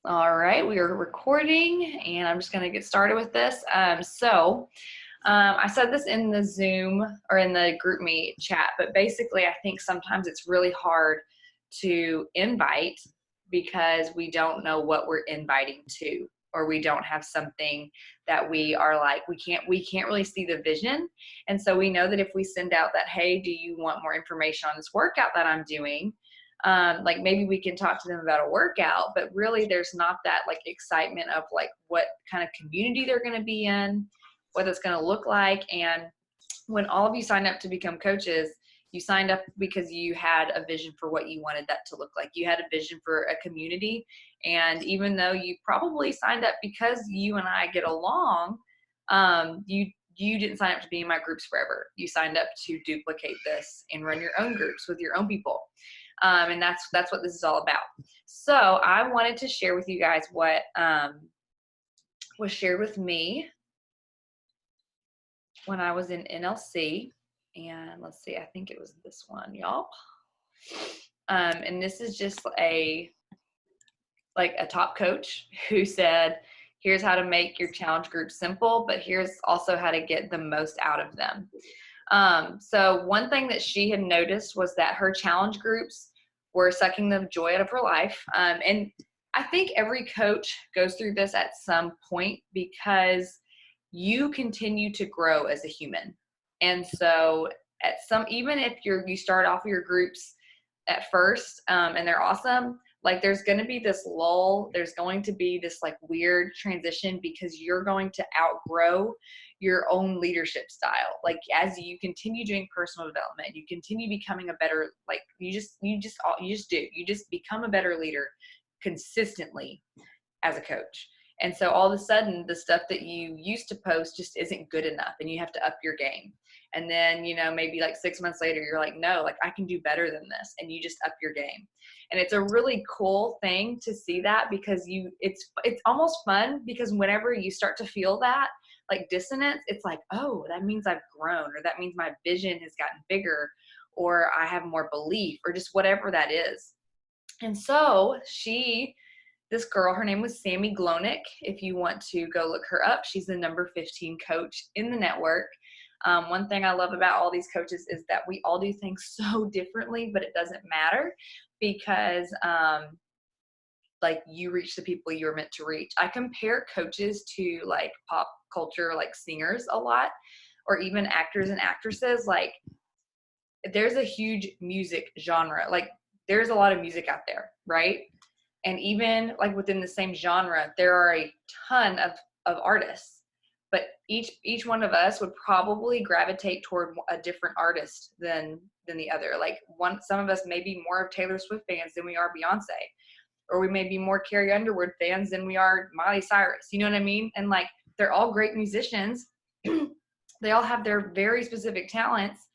All right, we are recording and I'm just going to get started with this. I said this in the Zoom or in the group meet chat, but basically I think sometimes it's really hard to invite because we don't know what we're inviting to, or we don't have something that we are like, we can't really see the vision. And so we know that if we send out that, hey, do you want more information on this workout that I'm doing? Like maybe we can talk to them about a workout, but really there's not that like excitement of like what kind of community they're going to be in, what it's going to look like. And when all of you signed up to become coaches, you signed up because you had a vision for what you wanted that to look like. You had a vision for a community. And even though you probably signed up because you and I get along, you didn't sign up to be in my groups forever. You signed up to duplicate this and run your own groups with your own people. And that's what this is all about. So I wanted to share with you guys what was shared with me when I was in NLC. And let's see, I think it was this one, y'all. And this is just a top coach who said, here's how to make your challenge group simple, but here's also how to get the most out of them. So one thing that she had noticed was that her challenge groups were sucking the joy out of her life. And I think every coach goes through this at some point because you continue to grow as a human. And so even if you start off your groups at first, and they're awesome, like there's going to be this lull, there's going to be this like weird transition because you're going to outgrow your own leadership style. Like as you continue doing personal development, you continue becoming a better, like you just become a better leader consistently as a coach. And so all of a sudden the stuff that you used to post just isn't good enough and you have to up your game. And then, maybe like 6 months later, you're like, no, like I can do better than this. And you just up your game. And it's a really cool thing to see that because it's almost fun because whenever you start to feel that like dissonance, it's like, oh, that means I've grown, or that means my vision has gotten bigger, or I have more belief, or just whatever that is. And so this girl, her name was Sammy Glonick. If you want to go look her up, she's the number 15 coach in the network. One thing I love about all these coaches is that we all do things so differently, but it doesn't matter because like you reach the people you're meant to reach. I compare coaches to like pop culture, like singers a lot, or even actors and actresses. Like there's a huge music genre. Like there's a lot of music out there, right? And even like within the same genre, there are a ton of artists, but each one of us would probably gravitate toward a different artist than the other. Like some of us may be more of Taylor Swift fans than we are Beyonce, or we may be more Carrie Underwood fans than we are Miley Cyrus. You know what I mean? And like they're all great musicians. They all have their very specific talents,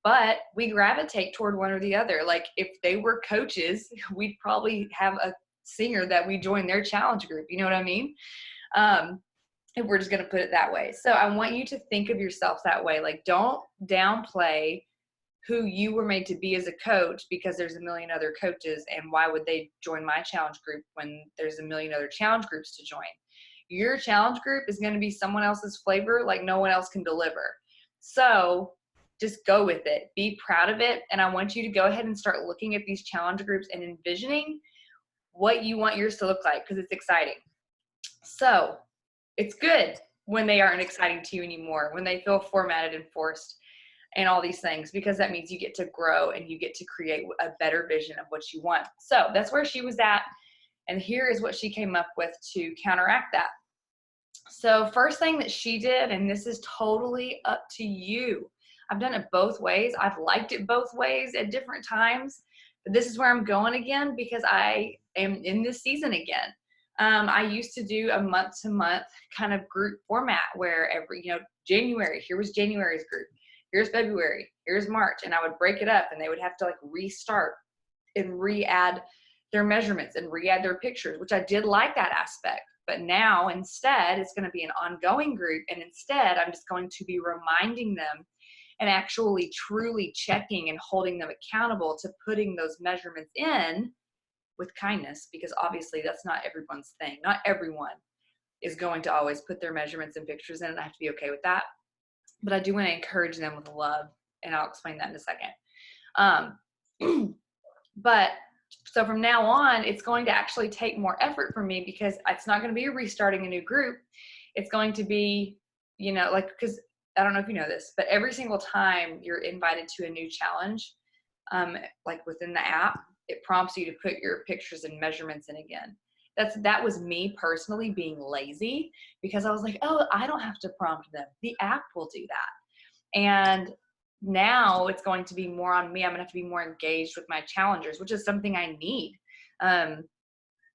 but we gravitate toward one or the other. Like if they were coaches, we'd probably have a singer that we join their challenge group. You know what I mean? If we're just going to put it that way. So I want you to think of yourself that way. Like don't downplay who you were made to be as a coach because there's a million other coaches, and why would they join my challenge group when there's a million other challenge groups to join? Your challenge group is going to be someone else's flavor like no one else can deliver. So just go with it. Be proud of it. And I want you to go ahead and start looking at these challenge groups and envisioning what you want yours to look like because it's exciting. So it's good when they aren't exciting to you anymore, when they feel formatted and forced and all these things, because that means you get to grow and you get to create a better vision of what you want. So that's where she was at. And here is what she came up with to counteract that. So first thing that she did, and this is totally up to you. I've done it both ways. I've liked it both ways at different times, but this is where I'm going again because I am in this season again. I used to do a month-to-month kind of group format where January, here was January's group. Here's February, here's March, and I would break it up and they would have to like restart and re-add their measurements and re-add their pictures, which I did like that aspect. But now instead it's going to be an ongoing group, and instead I'm just going to be reminding them and actually truly checking and holding them accountable to putting those measurements in with kindness, because obviously that's not everyone's thing. Not everyone is going to always put their measurements and pictures in, and I have to be okay with that. But I do want to encourage them with love, and I'll explain that in a second. But so from now on, it's going to actually take more effort from me, because it's not going to be restarting a new group. It's going to be, you know, like, because I don't know if you know this, but every single time you're invited to a new challenge, like within the app, it prompts you to put your pictures and measurements in again. That was me personally being lazy, because I was like, oh, I don't have to prompt them. The app will do that. And now it's going to be more on me. I'm going to have to be more engaged with my challengers, which is something I need. I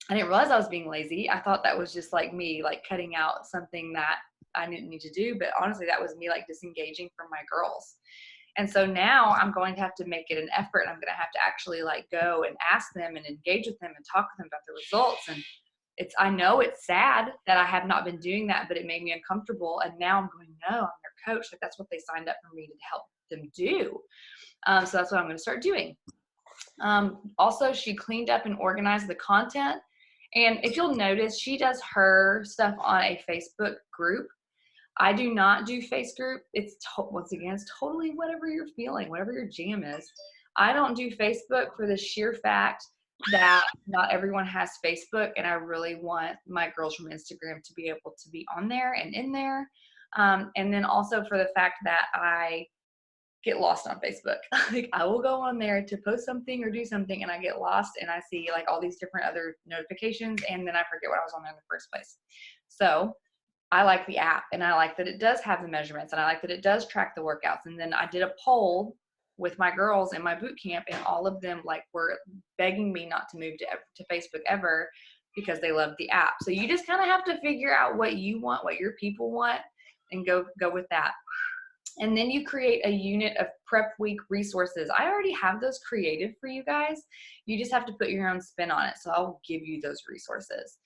didn't realize I was being lazy. I thought that was just like me, like cutting out something that I didn't need to do. But honestly, that was me like disengaging from my girls. And so now I'm going to have to make it an effort. I'm going to have to actually like go and ask them and engage with them and talk to them about the results. And I know it's sad that I have not been doing that, but it made me uncomfortable. And now I'm going, no, I'm their coach. Like, that's what they signed up for me to help them do. So that's what I'm going to start doing. Also, she cleaned up and organized the content. And if you'll notice, she does her stuff on a Facebook group. I do not do face group. Once again, it's totally whatever you're feeling, whatever your jam is. I don't do Facebook for the sheer fact that not everyone has Facebook, and I really want my girls from Instagram to be able to be on there and in there. And then also for the fact that I get lost on Facebook. Like, I will go on there to post something or do something, and I get lost, and I see like all these different other notifications, and then I forget what I was on there in the first place. So I like the app, and I like that it does have the measurements, and I like that it does track the workouts. And then I did a poll with my girls in my boot camp, and all of them like were begging me not to move to Facebook ever, because they love the app. So you just kind of have to figure out what you want, what your people want, and go with that. And then you create a unit of prep week resources. I already have those created for you guys. You just have to put your own spin on it. So I'll give you those resources.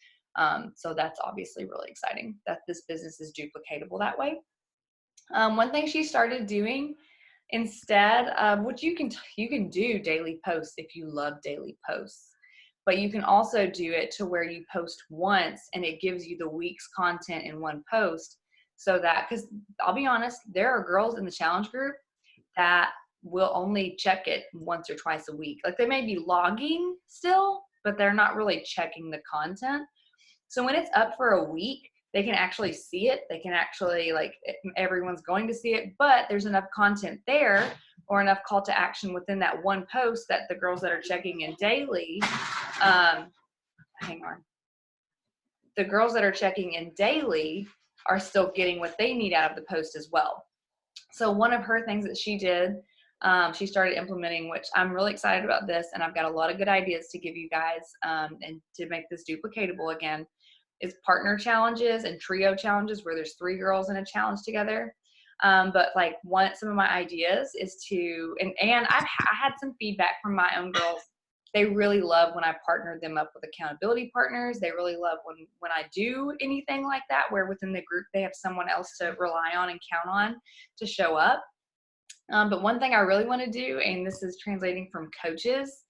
So that's obviously really exciting that this business is duplicatable that way. One thing she started doing instead, which you can do daily posts if you love daily posts, but you can also do it to where you post once and it gives you the week's content in one post. So that, because I'll be honest, there are girls in the challenge group that will only check it once or twice a week. Like, they may be logging still, but they're not really checking the content. So when it's up for a week, they can actually see it. They can actually, like, everyone's going to see it, but there's enough content there or enough call to action within that one post that the girls that are checking in daily, the girls that are checking in daily are still getting what they need out of the post as well. So one of her things that she did, she started implementing, which I'm really excited about this, and I've got a lot of good ideas to give you guys, and to make this duplicatable again, is partner challenges and trio challenges where there's 3 girls in a challenge together. But like, some of my ideas is to, and I had some feedback from my own girls. They really love when I partnered them up with accountability partners. They really love when I do anything like that, where within the group they have someone else to rely on and count on to show up. But one thing I really want to do, and this is translating from coaches,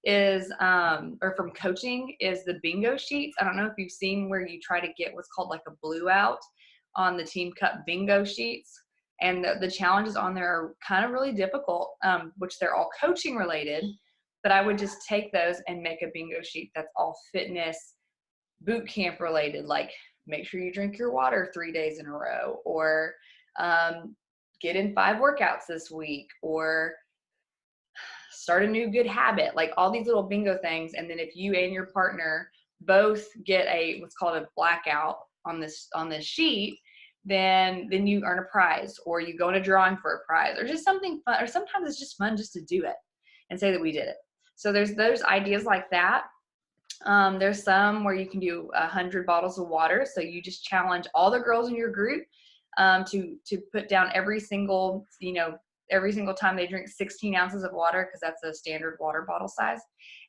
is or from coaching, is the bingo sheets. I don't know if you've seen where you try to get what's called like a blue out on the Team Cup bingo sheets. And the challenges on there are kind of really difficult, which they're all coaching related. But I would just take those and make a bingo sheet that's all fitness, boot camp related, like make sure you drink your water 3 days in a row, or get in 5 workouts this week, or start a new good habit, like all these little bingo things. And then if you and your partner both get what's called a blackout on this sheet, then you earn a prize, or you go in a drawing for a prize, or just something fun. Or sometimes it's just fun just to do it and say that we did it. So there's those ideas like that. There's some where you can do 100 bottles of water. So you just challenge all the girls in your group to put down every single time they drink 16 ounces of water, because that's a standard water bottle size.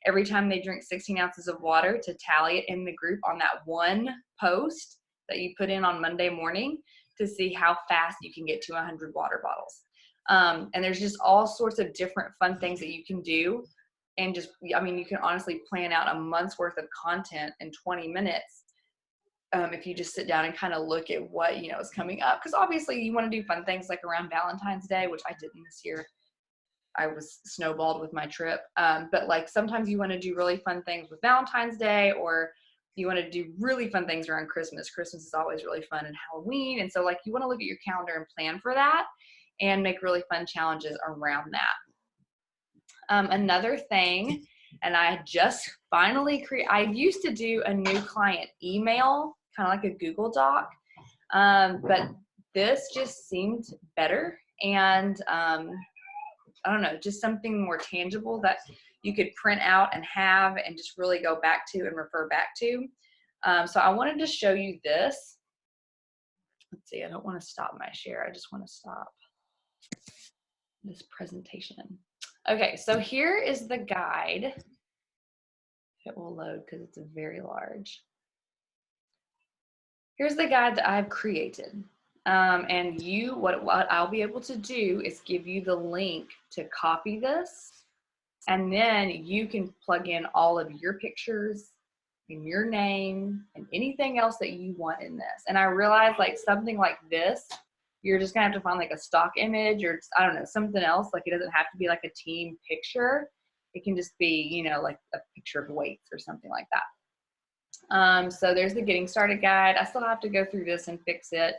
Every time they drink 16 ounces of water, to tally it in the group on that one post that you put in on Monday morning, to see how fast you can get to 100 water bottles. And there's just all sorts of different fun things that you can do and just, I mean, you can honestly plan out a month's worth of content in 20 minutes. If you just sit down and kind of look at what, is coming up. Because obviously you want to do fun things like around Valentine's Day, which I didn't this year. I was snowballed with my trip. But like sometimes you want to do really fun things with Valentine's Day, or you want to do really fun things around Christmas. Christmas is always really fun, and Halloween. And so like you want to look at your calendar and plan for that and make really fun challenges around that. Another thing, and I just finally I used to do a new client email, kind of like a Google Doc, but this just seemed better. And I don't know, just something more tangible that you could print out and have and just really go back to and refer back to. So I wanted to show you this. Let's see, I don't want to stop my share. I just want to stop this presentation. Okay, so here is the guide. It will load because it's very large. Here's the guide that I've created. And what I'll be able to do is give you the link to copy this, and then you can plug in all of your pictures and your name and anything else that you want in this. And I realized like something like this, you're just gonna have to find like a stock image or I don't know, something else. Like it doesn't have to be like a team picture. It can just be, like a picture of weights or something like that. So there's the getting started guide. I still have to go through this and fix it,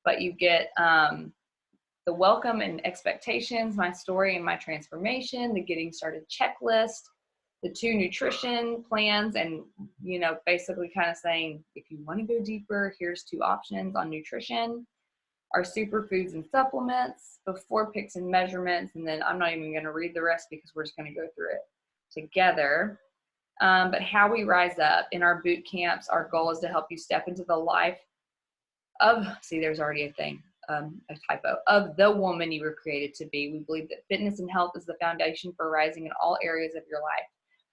but you get the welcome and expectations, my story and my transformation, the getting started checklist, the 2 nutrition plans, and basically kind of saying, if you want to go deeper, here's 2 options on nutrition, our superfoods and supplements, before picks and measurements, and then I'm not even going to read the rest because we're just going to go through it together. But how we rise up in our boot camps, our goal is to help you step into the life of, see, there's already a thing, a typo, of the woman you were created to be. We believe that fitness and health is the foundation for rising in all areas of your life.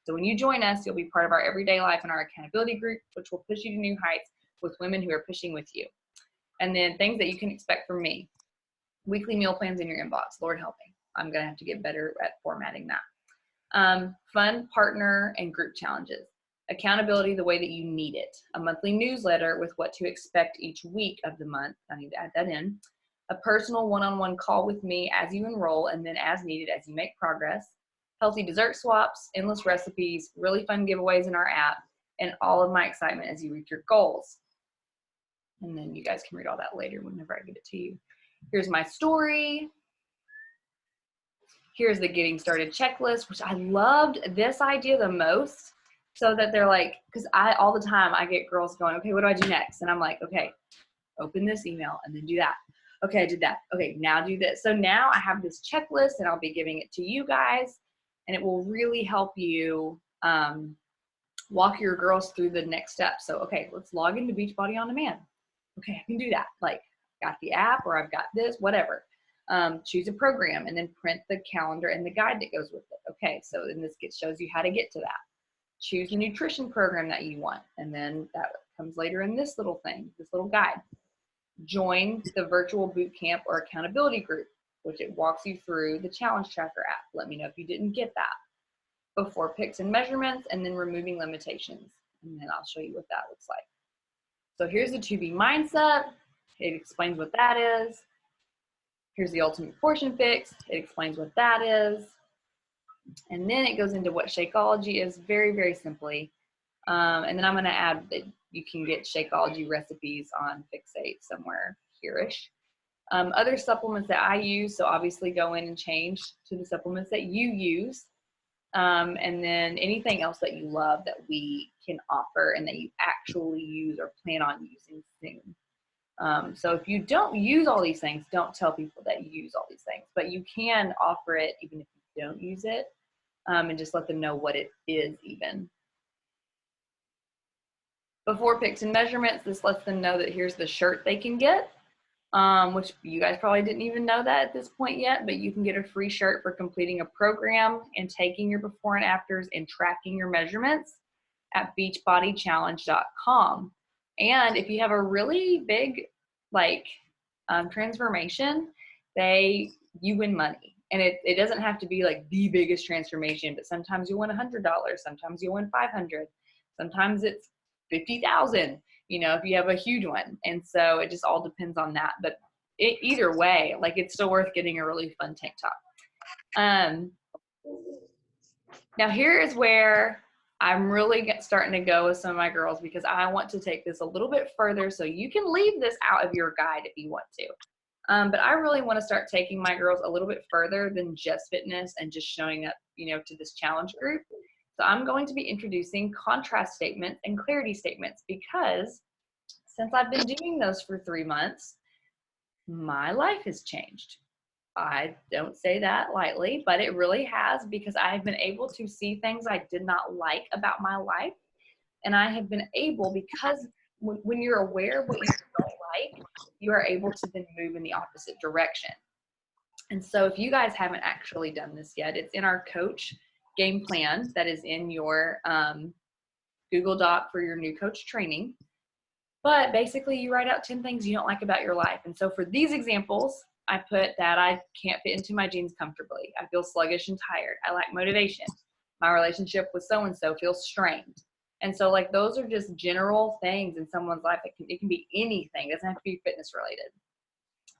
So when you join us, you'll be part of our everyday life and our accountability group, which will push you to new heights with women who are pushing with you. And then things that you can expect from me. Weekly meal plans in your inbox. Lord help me. I'm going to have to get better at formatting that. Fun partner and group challenges. Accountability the way that you need it. A monthly newsletter with what to expect each week of the month. I need to add that in. A personal one-on-one call with me as you enroll and then as needed as you make progress. Healthy dessert swaps, endless recipes, really fun giveaways in our app, and all of my excitement as you reach your goals. And then you guys can read all that later whenever I give it to you. Here's my story. Here's the getting started checklist, which I loved this idea the most. So that they're like, because all the time I get girls going, okay, what do I do next? And I'm like, okay, open this email and then do that. Okay, I did that. Okay, now do this. So now I have this checklist and I'll be giving it to you guys, and it will really help you walk your girls through the next step. So, okay, let's log into Beachbody On Demand. Okay, I can do that. Like, got the app or I've got this, whatever. Choose a program and then print the calendar and the guide that goes with it. Okay, so then this shows you how to get to that. Choose the nutrition program that you want, and then that comes later in this little thing, this little guide. Join the virtual boot camp or accountability group, which it walks you through the challenge tracker app. Let me know if you didn't get that. Before picks and measurements, and then removing limitations. And then I'll show you what that looks like. So here's the 2B mindset. It explains what that is. Here's the ultimate portion fix. It explains what that is. And then it goes into what Shakeology is very, very simply. And then I'm going to add that you can get Shakeology recipes on Fixate somewhere here-ish. Other supplements that I use, so obviously go in and change to the supplements that you use. And then anything else that you love that we can offer and that you actually use or plan on using soon. So if you don't use all these things, don't tell people that you use all these things, but you can offer it even if you don't use it, and just let them know what it is even. Before picks and measurements, this lets them know that here's the shirt they can get, which you guys probably didn't even know that at this point yet, but you can get a free shirt for completing a program and taking your before and afters and tracking your measurements at beachbodychallenge.com. And if you have a really big transformation, you win money. And it doesn't have to be like the biggest transformation, but sometimes you win $100, sometimes you win 500, sometimes it's 50,000, you know, if you have a huge one. And so it just all depends on that. But either way, like it's still worth getting a really fun tank top. Now here is where I'm really starting to go with some of my girls, because I want to take this a little bit further, so you can leave this out of your guide if you want to. But I really want to start taking my girls a little bit further than just fitness and just showing up, you know, to this challenge group. So I'm going to be introducing contrast statements and clarity statements, because since I've been doing those for 3 months, my life has changed. I don't say that lightly, but it really has, because I've been able to see things I did not like about my life. And I have been able, because when you're aware of what you don't like, you are able to then move in the opposite direction. And so if you guys haven't actually done this yet, it's in our coach game plan that is in your Google Doc for your new coach training. But basically you write out 10 things you don't like about your life. And so for these examples, I put that I can't fit into my jeans comfortably. I feel sluggish and tired. I lack motivation. My relationship with so-and-so feels strained. And so like those are just general things in someone's life. It can be anything. It doesn't have to be fitness related.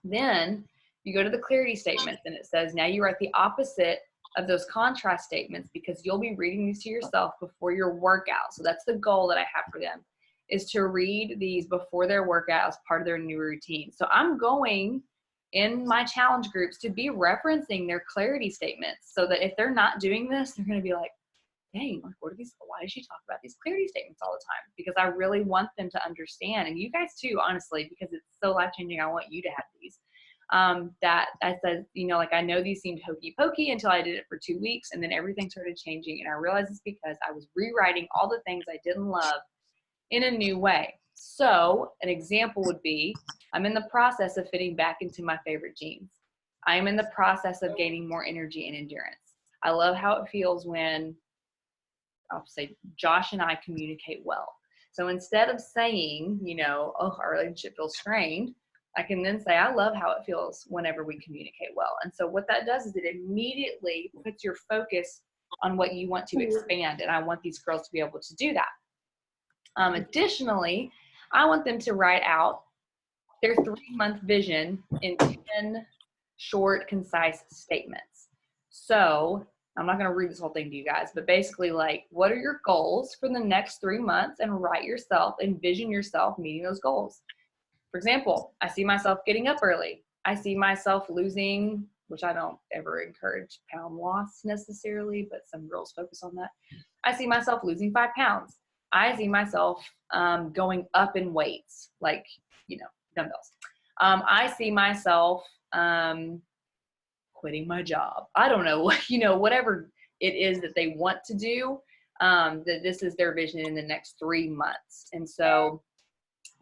Then you go to the clarity statements, and it says now you write the opposite of those contrast statements, because you'll be reading these to yourself before your workout. So that's the goal that I have for them, is to read these before their workout as part of their new routine. So I'm going in my challenge groups to be referencing their clarity statements, so that if they're not doing this, they're going to be like, dang, what are these? Why does she talk about these clarity statements all the time? Because I really want them to understand, and you guys too, honestly, because it's so life-changing. I want you to have these. That I said, you know, like I know these seemed hokey pokey until I did it for 2 weeks, and then everything started changing, and I realized it's because I was rewriting all the things I didn't love in a new way. So an example would be, I'm in the process of fitting back into my favorite jeans. I am in the process of gaining more energy and endurance. I love how it feels when, I'll say, Josh and I communicate well. So instead of saying, you know, oh, our relationship feels strained, I can then say, I love how it feels whenever we communicate well. And so what that does is it immediately puts your focus on what you want to expand. And I want these girls to be able to do that. Additionally, I want them to write out their 3-month vision in 10 short, concise statements. So I'm not going to read this whole thing to you guys, but basically, like, what are your goals for the next 3 months, and envision yourself meeting those goals. For example, I see myself getting up early. I see myself losing, which I don't ever encourage pound loss necessarily, but some girls focus on that. I see myself losing 5 pounds. I see myself going up in weights, like, you know, dumbbells. I see myself quitting my job. I don't know, you know, whatever it is that they want to do, that this is their vision in the next 3 months. And so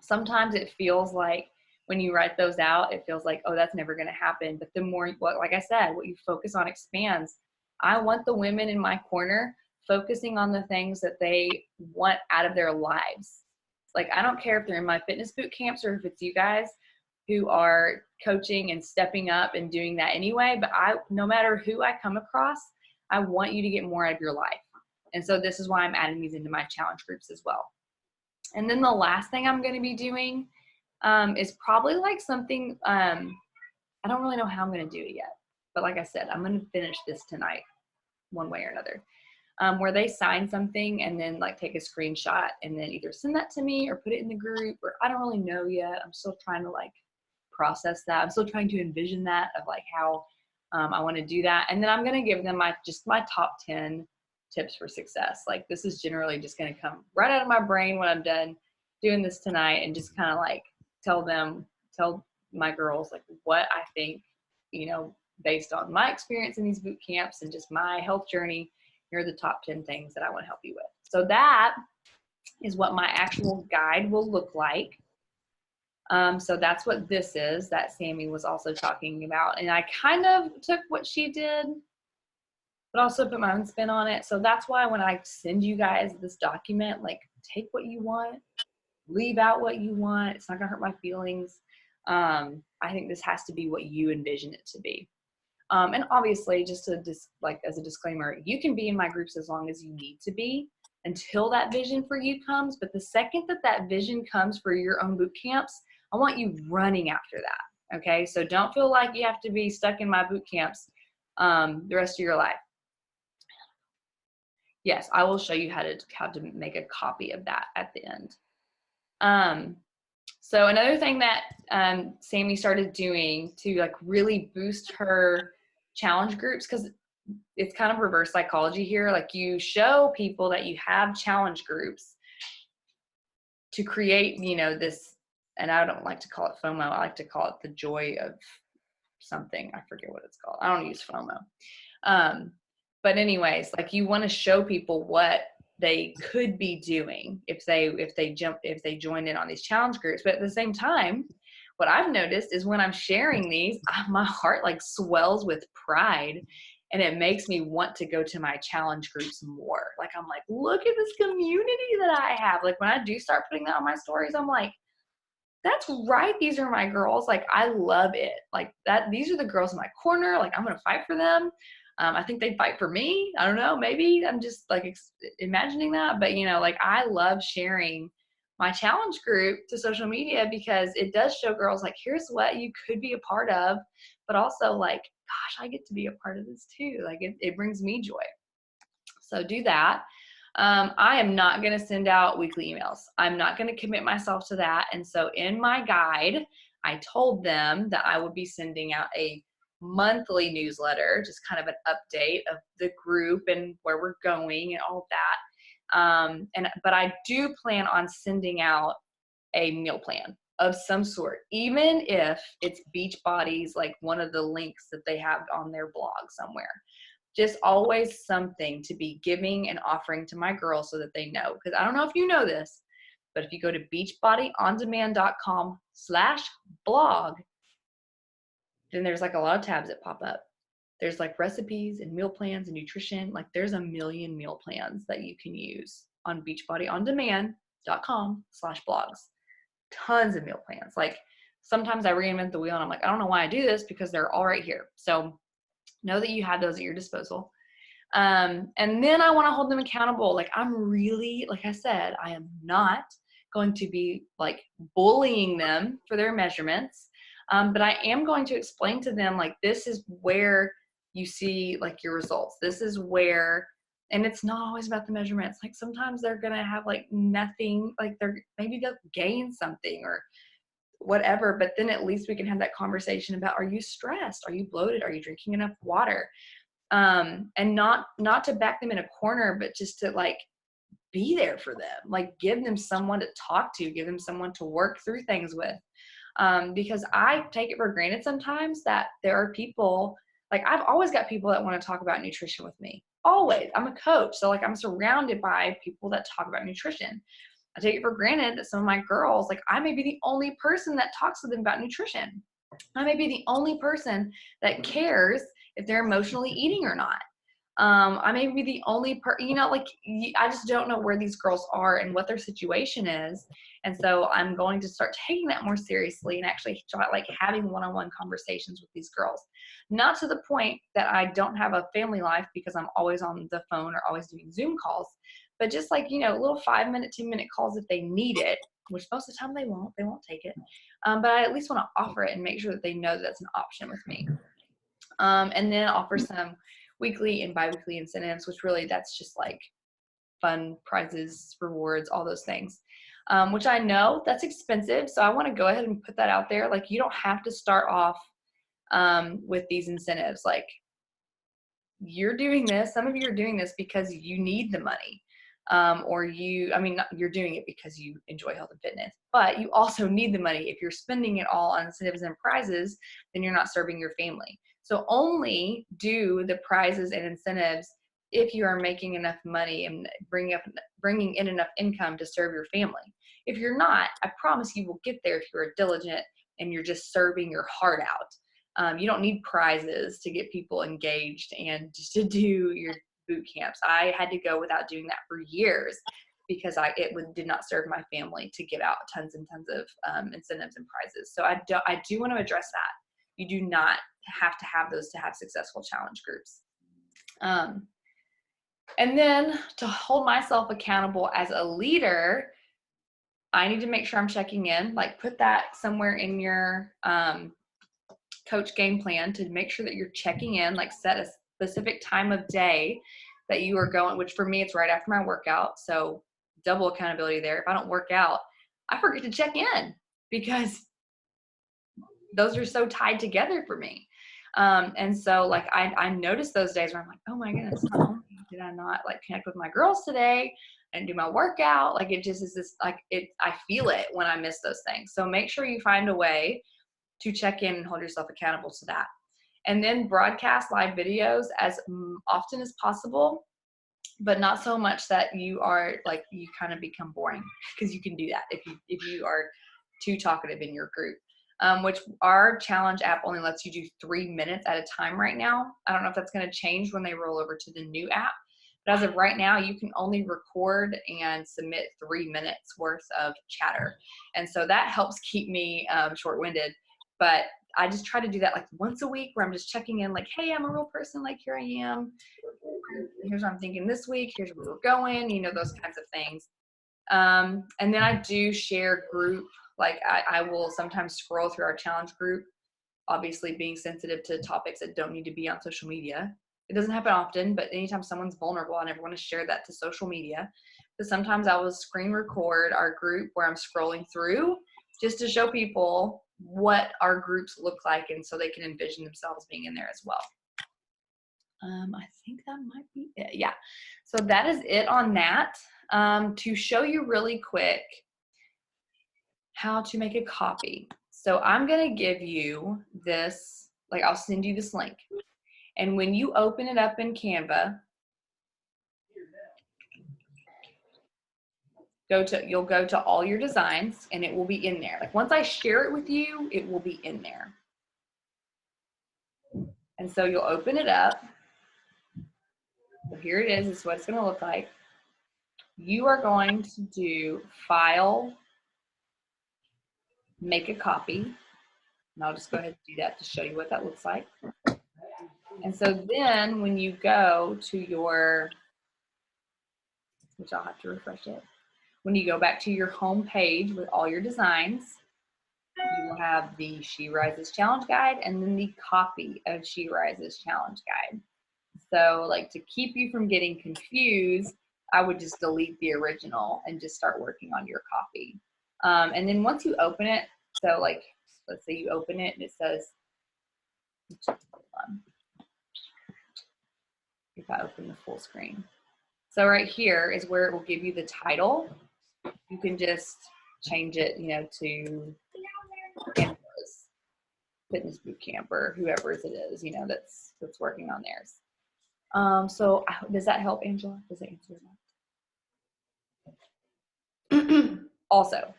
sometimes it feels like when you write those out, it feels like, oh, that's never going to happen. But the more, like I said, what you focus on expands. I want the women in my corner focusing on the things that they want out of their lives. Like, I don't care if they're in my fitness boot camps or if it's you guys who are coaching and stepping up and doing that anyway, but no matter who I come across, I want you to get more out of your life. And so this is why I'm adding these into my challenge groups as well. And then the last thing I'm going to be doing is probably like something, I don't really know how I'm going to do it yet, but like I said, I'm going to finish this tonight one way or another, where they sign something and then like take a screenshot and then either send that to me or put it in the group, or I don't really know yet. I'm still trying to like process that. I'm still trying to envision that of like how I want to do that. And then I'm going to give them my top 10 tips for success. Like, this is generally just going to come right out of my brain when I'm done doing this tonight, and just kind of like tell my girls like what I think, you know, based on my experience in these boot camps and just my health journey, here are the top 10 things that I want to help you with. So that is what my actual guide will look like. So that's what this is that Sammy was also talking about. And I kind of took what she did, but also put my own spin on it. So that's why when I send you guys this document, like, take what you want, leave out what you want. It's not gonna hurt my feelings. I think this has to be what you envision it to be. And obviously, just to like as a disclaimer, you can be in my groups as long as you need to be until that vision for you comes. But the second that that vision comes for your own boot camps, I want you running after that. Okay, so don't feel like you have to be stuck in my boot camps the rest of your life. Yes, I will show you how to make a copy of that at the end. So another thing that Sammy started doing to like really boost her challenge groups, because it's kind of reverse psychology here. Like you show people that you have challenge groups to create, you know, this, and I don't like to call it FOMO. I like to call it the joy of something. I forget what it's called. I don't use FOMO. But anyways, like you want to show people what they could be doing if they join in on these challenge groups. But at the same time, what I've noticed is when I'm sharing these, my heart like swells with pride, and it makes me want to go to my challenge groups more. Like I'm like, look at this community that I have. Like when I do start putting that on my stories, I'm like, that's right, these are my girls. Like I love it. Like that, these are the girls in my corner. Like I'm gonna fight for them. I think they'd fight for me. I don't know, maybe I'm just like imagining that, but you know, like I love sharing my challenge group to social media because it does show girls like, here's what you could be a part of, but also like, gosh, I get to be a part of this too. Like it brings me joy. So do that. I am not going to send out weekly emails. I'm not going to commit myself to that. And so in my guide, I told them that I would be sending out a monthly newsletter, just kind of an update of the group and where we're going and all of that. But I do plan on sending out a meal plan of some sort, even if it's Beachbody's, like one of the links that they have on their blog somewhere. Just always something to be giving and offering to my girls so that they know. Because I don't know if you know this, but if you go to beachbodyondemand.com/blog, then there's like a lot of tabs that pop up. There's like recipes and meal plans and nutrition. Like there's a million meal plans that you can use on beachbodyondemand.com/blogs. Tons of meal plans. Like sometimes I reinvent the wheel and I'm like, I don't know why I do this because they're all right here. So know that you have those at your disposal. And then I want to hold them accountable. Like I'm really, like I said, I am not going to be like bullying them for their measurements. But I am going to explain to them, like, this is where you see like your results. This is where, and it's not always about the measurements. Like sometimes they're going to have like nothing, like maybe they'll gain something or whatever, but then at least we can have that conversation about, are you stressed? Are you bloated? Are you drinking enough water? And not to back them in a corner, but just to like be there for them, like give them someone to talk to, give them someone to work through things with. Because I take it for granted sometimes that there are people, like I've always got people that want to talk about nutrition with me. Always. I'm a coach. So like I'm surrounded by people that talk about nutrition. I take it for granted that some of my girls, like I may be the only person that talks to them about nutrition. I may be the only person that cares if they're emotionally eating or not. I may be the only like I just don't know where these girls are and what their situation is. And so I'm going to start taking that more seriously and actually start like having one-on-one conversations with these girls. Not to the point that I don't have a family life because I'm always on the phone or always doing Zoom calls, but just like, you know, little 5-minute, 10-minute calls if they need it, which most of the time they won't take it. But I at least want to offer it and make sure that they know that that's an option with me. And then offer some weekly and biweekly incentives, which really that's just like fun prizes, rewards, all those things, which I know that's expensive. So I want to go ahead and put that out there. Like you don't have to start off with these incentives. Like you're doing this, some of you are doing this because you need the money. You're doing it because you enjoy health and fitness, but you also need the money. If you're spending it all on incentives and prizes, then you're not serving your family. So only do the prizes and incentives if you are making enough money and bringing in enough income to serve your family. If you're not, I promise you will get there if you're diligent and you're just serving your heart out. You don't need prizes to get people engaged and just to do your boot camps. I had to go without doing that for years because did not serve my family to give out tons and tons of incentives and prizes. So I do want to address that. You do not have to have those to have successful challenge groups. And then to hold myself accountable as a leader, I need to make sure I'm checking in, like put that somewhere in your coach game plan to make sure that you're checking in, like set a specific time of day that you are going, which for me, it's right after my workout. So double accountability there. If I don't work out, I forget to check in because those are so tied together for me. And so like, I notice those days where I'm like, oh my goodness, not only did I not like connect with my girls today and do my workout, like it just is this, like I feel it when I miss those things. So make sure you find a way to check in and hold yourself accountable to that. And then broadcast live videos as often as possible, but not so much that you are like, you kind of become boring, because you can do that if you are too talkative in your group. Which our challenge app only lets you do 3 minutes at a time right now. I don't know if that's going to change when they roll over to the new app, but as of right now, you can only record and submit 3 minutes worth of chatter. And so that helps keep me short-winded, but I just try to do that like once a week where I'm just checking in like, hey, I'm a real person, like here I am. Here's what I'm thinking this week. Here's where we're going, you know, those kinds of things. And then I do share group. Like I will sometimes scroll through our challenge group, obviously being sensitive to topics that don't need to be on social media. It doesn't happen often, but anytime someone's vulnerable, I never want to share that to social media. But sometimes I will screen record our group where I'm scrolling through just to show people what our groups look like, and so they can envision themselves being in there as well. I think that might be it. Yeah. So that is it on that. To show you really quick how to make a copy. So I'm going to give you this, like I'll send you this link. And when you open it up in Canva, you'll go to all your designs and it will be in there. Like once I share it with you, it will be in there. And so you'll open it up. So here it is. This is what it's going to look like. You are going to do File, Make a Copy. And I'll just go ahead and do that to show you what that looks like. And so then when you go to your, which I'll have to refresh it, when you go back to your home page with all your designs, you will have the She Rises Challenge Guide and then the copy of She Rises Challenge Guide. So like to keep you from getting confused, I would just delete the original and just start working on your copy. And then once you open it, so like, let's say you open it and it says, if I open the full screen. So right here is where it will give you the title. You can just change it, you know, to Fitness Boot Camp or whoever it is, you know, that's working on theirs. So does that help, Angela? Does that answer that? Also,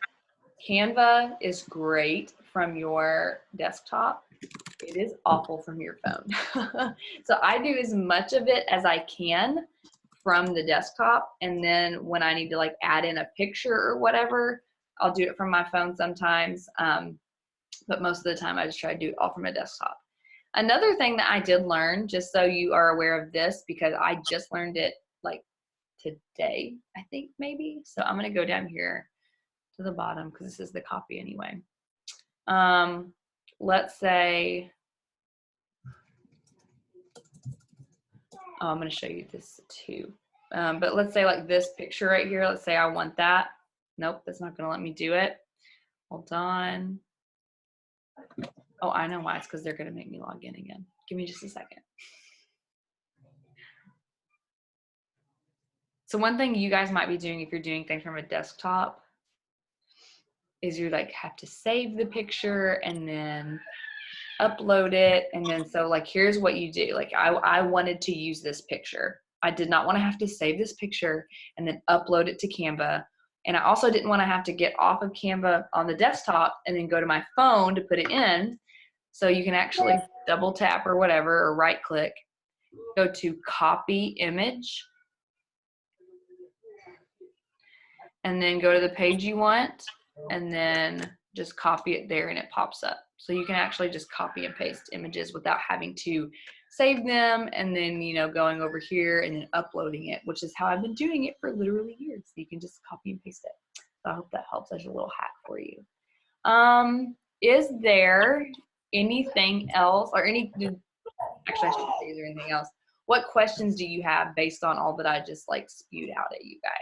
Canva is great from your desktop. It is awful from your phone. So I do as much of it as I can from the desktop, and then when I need to like add in a picture or whatever, I'll do it from my phone sometimes. But most of the time I just try to do it all from a desktop. Another thing that I did learn, just so you are aware of this, because I just learned it like today, I think maybe. So I'm going to go down here to the bottom because this is the copy anyway. Let's say, I'm going to show you this too. But let's say like this picture right here, let's say I want that. Nope, that's not going to let me do it. Hold on. Oh, I know why. It's because they're going to make me log in again. Give me just a second. So one thing you guys might be doing if you're doing things from a desktop is you like have to save the picture and then upload it. And then so like, here's what you do. Like I wanted to use this picture. I did not want to have to save this picture and then upload it to Canva. And I also didn't want to have to get off of Canva on the desktop and then go to my phone to put it in. So you can actually double tap or whatever, or right click, go to copy image, and then go to the page you want, and then just copy it there and it pops up. So you can actually just copy and paste images without having to save them and then, you know, going over here and then uploading it, which is how I've been doing it for literally years. So you can just copy and paste it. So I hope that helps as a little hack for you. Is there anything else or actually I shouldn't say is there anything else. What questions do you have based on all that I just like spewed out at you guys?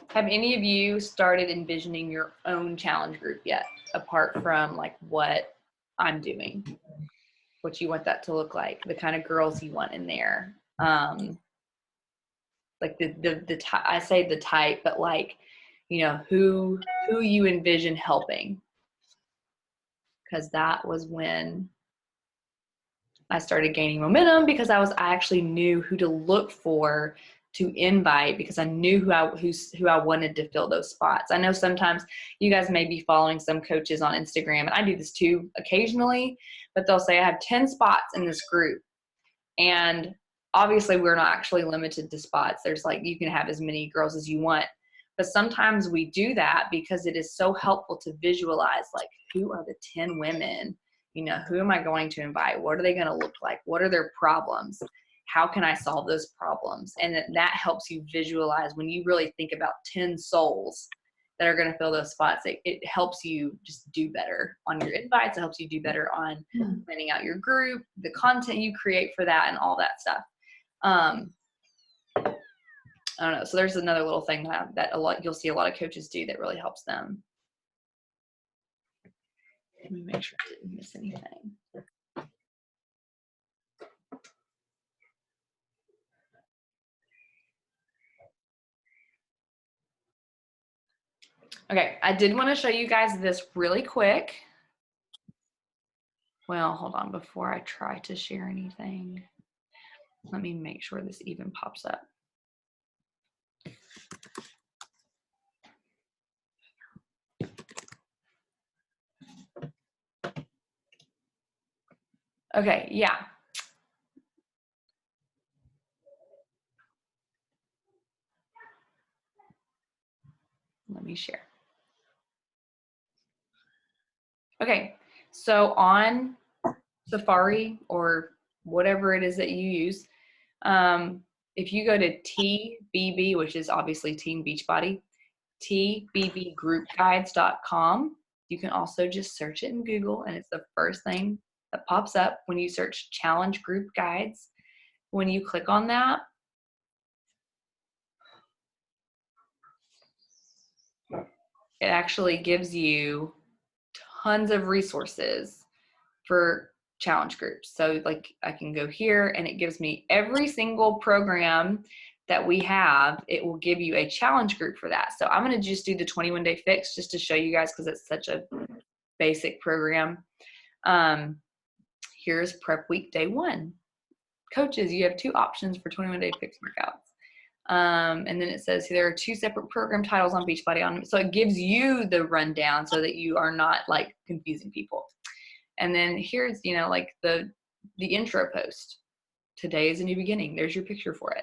Have any of you started envisioning your own challenge group yet, apart from like what I'm doing? What you want that to look like, the kind of girls you want in there. Like I say the type, but like, you know, who you envision helping. Because that was when I started gaining momentum, because I actually knew who to look for to invite, because I knew who I wanted to fill those spots. I know sometimes you guys may be following some coaches on Instagram, and I do this too occasionally, but they'll say I have 10 spots in this group. And obviously we're not actually limited to spots. There's like, you can have as many girls as you want. But sometimes we do that because it is so helpful to visualize, like, who are the 10 women? You know, who am I going to invite? What are they going to look like? What are their problems? How can I solve those problems? And that helps you visualize. When you really think about 10 souls that are going to fill those spots, it helps you just do better on your invites. It helps you do better on planning out your group, the content you create for that, and all that stuff. I don't know. So there's another little thing that you'll see a lot of coaches do that really helps them. Let me make sure I didn't miss anything. Okay, I did want to show you guys this really quick. Well, hold on, before I try to share anything, let me make sure this even pops up. Okay, yeah. Let me share. Okay, so on Safari or whatever it is that you use, if you go to TBB, which is obviously Team Beachbody, tbbgroupguides.com, you can also just search it in Google, and it's the first thing that pops up when you search challenge group guides. When you click on that, it actually gives you tons of resources for challenge groups. So like I can go here and it gives me every single program that we have. It will give you a challenge group for that. So I'm going to just do the 21 Day Fix just to show you guys, because it's such a basic program. Here's prep week day 1. Coaches, you have 2 options for 21 Day Fix workouts. And then it says there are 2 separate program titles on Beachbody. So it gives you the rundown so that you are not like confusing people. And then here's, you know, like the intro post. Today is a new beginning. There's your picture for it.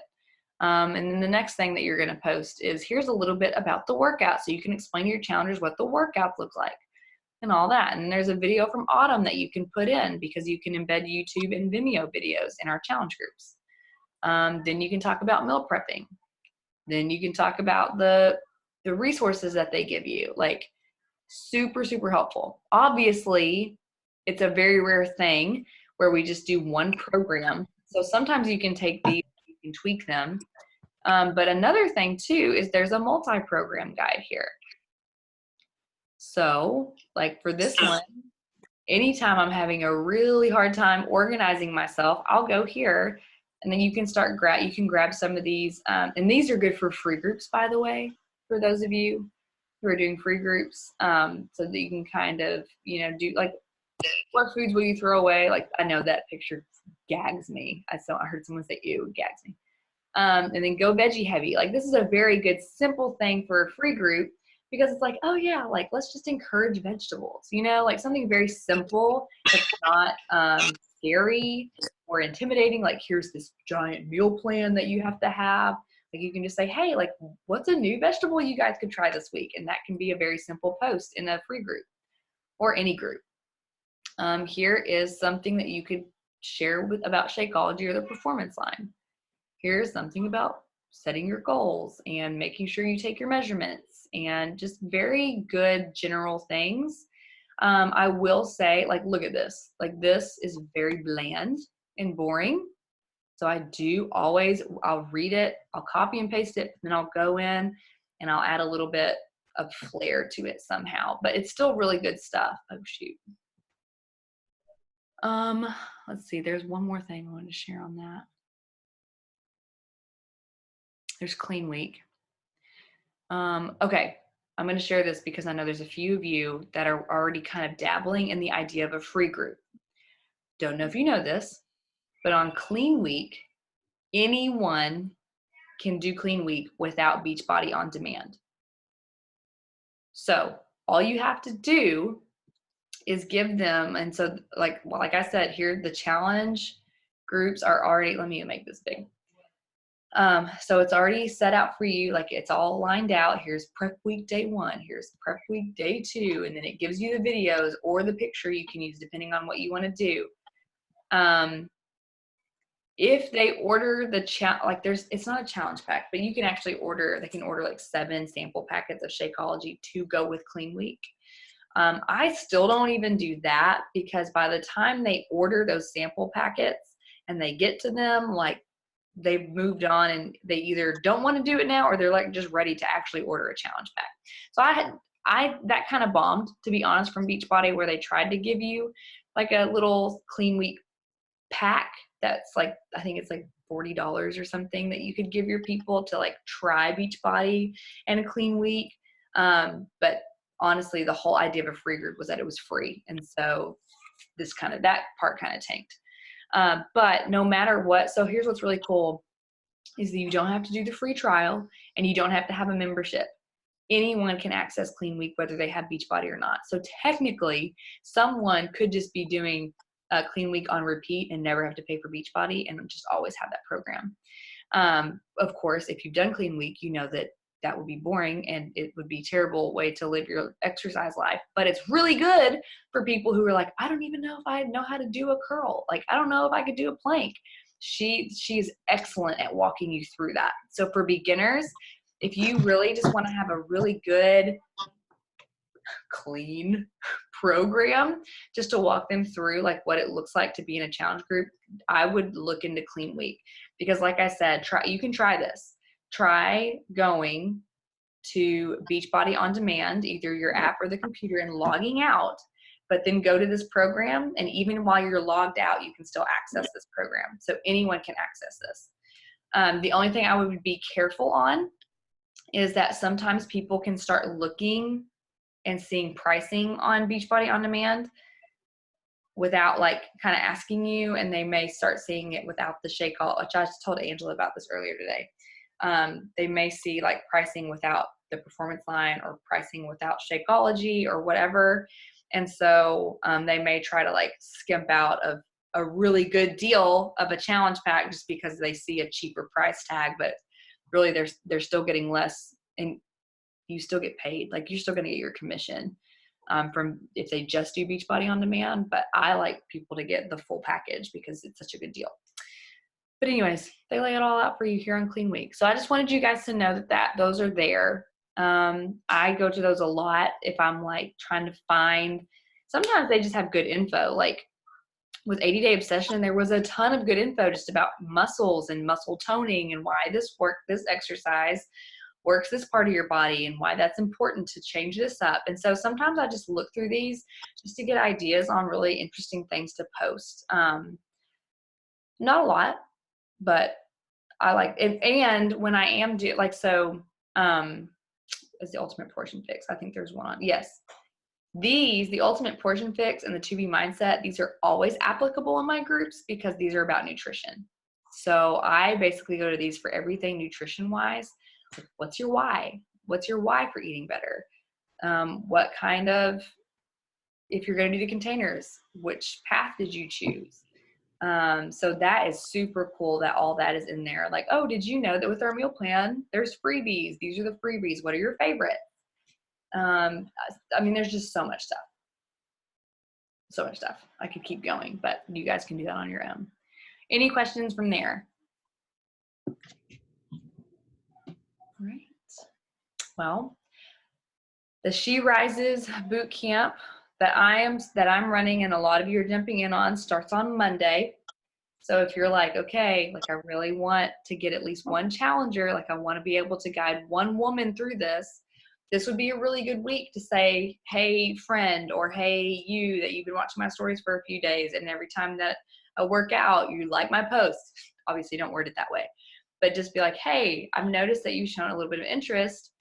And then the next thing that you're going to post is here's a little bit about the workout, so you can explain to your challengers what the workouts look like and all that. And there's a video from Autumn that you can put in, because you can embed YouTube and Vimeo videos in our challenge groups. Then you can talk about meal prepping. Then you can talk about the resources that they give you, like super, super helpful. Obviously, it's a very rare thing where we just do one program. So sometimes you can take these, you can tweak them. But another thing too is there's a multi-program guide here. So like for this one, anytime I'm having a really hard time organizing myself, I'll go here, and then you can you can grab some of these. And these are good for free groups, by the way, for those of you who are doing free groups, so that you can kind of, you know, do like, what foods will you throw away? Like, I know that picture gags me. I heard someone say, ew, it gags me. And then go veggie heavy. Like, this is a very good, simple thing for a free group, because it's like, oh yeah, like, let's just encourage vegetables, you know, like something very simple that's not scary or intimidating. Like, here's this giant meal plan that you have to have. Like you can just say, hey, like what's a new vegetable you guys could try this week? And that can be a very simple post in a free group or any group. Here is something that you could share about Shakeology or the Performance Line. Here's something about setting your goals and making sure you take your measurements, and just very good general things. I will say, like, look at this. Like, this is very bland and boring. So I'll read it, I'll copy and paste it, then I'll go in and I'll add a little bit of flair to it somehow. But it's still really good stuff. Oh, shoot. Let's see, there's one more thing I wanted to share on that. There's Clean Week. Okay, I'm going to share this because I know there's a few of you that are already kind of dabbling in the idea of a free group. Don't know if you know this, but on Clean Week, anyone can do Clean Week without Beachbody On Demand. So all you have to do is give them, and so like I said here, the challenge groups are already, let me make this big. So it's already set out for you, like it's all lined out. Here's prep week day 1, here's prep week day 2, and then it gives you the videos or the picture you can use depending on what you want to do. If they order the it's not a challenge pack, but you can actually they can order like 7 sample packets of Shakeology to go with Clean Week. I still don't even do that, because by the time they order those sample packets and they get to them, like they've moved on and they either don't want to do it now or they're like just ready to actually order a challenge pack. So that kind of bombed, to be honest, from Beachbody, where they tried to give you like a little Clean Week pack that's like, I think it's like $40 or something that you could give your people to like try Beachbody and a Clean Week. But honestly, the whole idea of a free group was that it was free. And so that part kind of tanked. But no matter what, so here's what's really cool is that you don't have to do the free trial and you don't have to have a membership. Anyone can access Clean Week, whether they have Beachbody or not. So technically, someone could just be doing a Clean Week on repeat and never have to pay for Beachbody and just always have that program. Of course, if you've done Clean Week, you know that would be boring and it would be a terrible way to live your exercise life. But it's really good for people who are like, I don't even know if I know how to do a curl. Like, I don't know if I could do a plank. She's excellent at walking you through that. So for beginners, if you really just want to have a really good, clean program just to walk them through like what it looks like to be in a challenge group, I would look into Clean Week, because like I said, you can try this. Try going to Beachbody On Demand, either your app or the computer, and logging out, but then go to this program, and even while you're logged out, you can still access this program. So anyone can access this. The only thing I would be careful on is that sometimes people can start looking and seeing pricing on Beachbody On Demand without like kind of asking you, and they may start seeing it without the Shakeology, which I just told Angela about this earlier today. They may see like pricing without the Performance Line or pricing without Shakeology or whatever. And so they may try to like skimp out of a really good deal of a challenge pack just because they see a cheaper price tag, but really they're still getting less, and you still get paid. Like, you're still going to get your commission from if they just do Beachbody On Demand. But I like people to get the full package because it's such a good deal. But anyways, they lay it all out for you here on Clean Week. So I just wanted you guys to know that those are there. I go to those a lot if I'm like trying to find, sometimes they just have good info. Like with 80 Day Obsession, there was a ton of good info just about muscles and muscle toning and why this exercise works this part of your body and why that's important to change this up. And so sometimes I just look through these just to get ideas on really interesting things to post. Not a lot, but I like it. And when I am is the Ultimate Portion Fix. I think there's one on. Yes. The Ultimate Portion Fix and the 2B Mindset, these are always applicable in my groups because these are about nutrition. So I basically go to these for everything nutrition wise. What's your why? What's your why for eating better? What kind of, if you're going to do the containers, which path did you choose? So that is super cool that all that is in there. Like, oh, did you know that with our meal plan, there's freebies? These are the freebies. What are your favorites? I mean, there's just so much stuff. So much stuff. I could keep going, but you guys can do that on your own. Any questions from there? All right. Well, the She Rises boot camp that I'm running and a lot of you are jumping in on starts on Monday. So if you're like, okay, like I really want to get at least one challenger, like I want to be able to guide one woman through this, this would be a really good week to say, hey, friend, or hey, you that you've been watching my stories for a few days, and every time that I work out, you like my posts. Obviously, don't word it that way, but just be like, hey, I've noticed that you've shown a little bit of interest.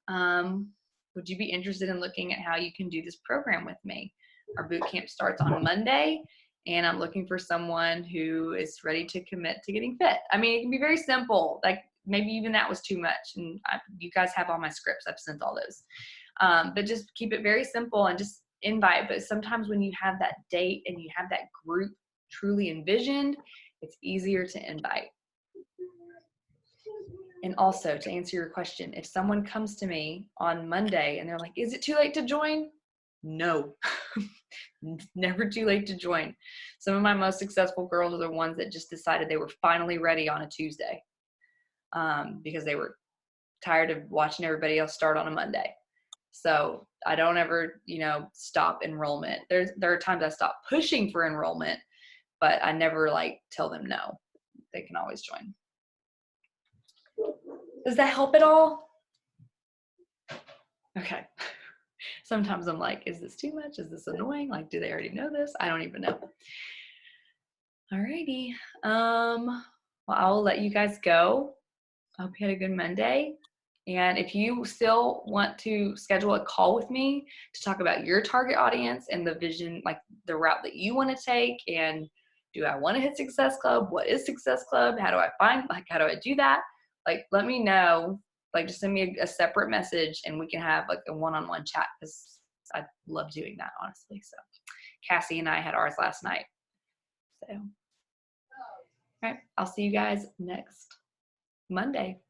Would you be interested in looking at how you can do this program with me? Our boot camp starts on Monday, and I'm looking for someone who is ready to commit to getting fit. I mean, it can be very simple. Like maybe even that was too much. And you guys have all my scripts. I've sent all those. But just keep it very simple and just invite. But sometimes when you have that date and you have that group truly envisioned, it's easier to invite. And also, to answer your question, if someone comes to me on Monday and they're like, is it too late to join? No, never too late to join. Some of my most successful girls are the ones that just decided they were finally ready on a Tuesday because they were tired of watching everybody else start on a Monday. So I don't ever, stop enrollment. There are times I stop pushing for enrollment, but I never tell them no. They can always join. Does that help at all? Okay. Sometimes I'm like, is this too much? Is this annoying? Like, do they already know this? I don't even know. Alrighty. Well, I'll let you guys go. I hope you had a good Monday. And if you still want to schedule a call with me to talk about your target audience and the vision, like the route that you want to take, and do I want to hit Success Club? What is Success Club? How do I how do I do that? Let me know. Just send me a separate message and we can have a one-on-one chat, because I love doing that, honestly. So Cassie and I had ours last night. So, all right, I'll see you guys next Monday.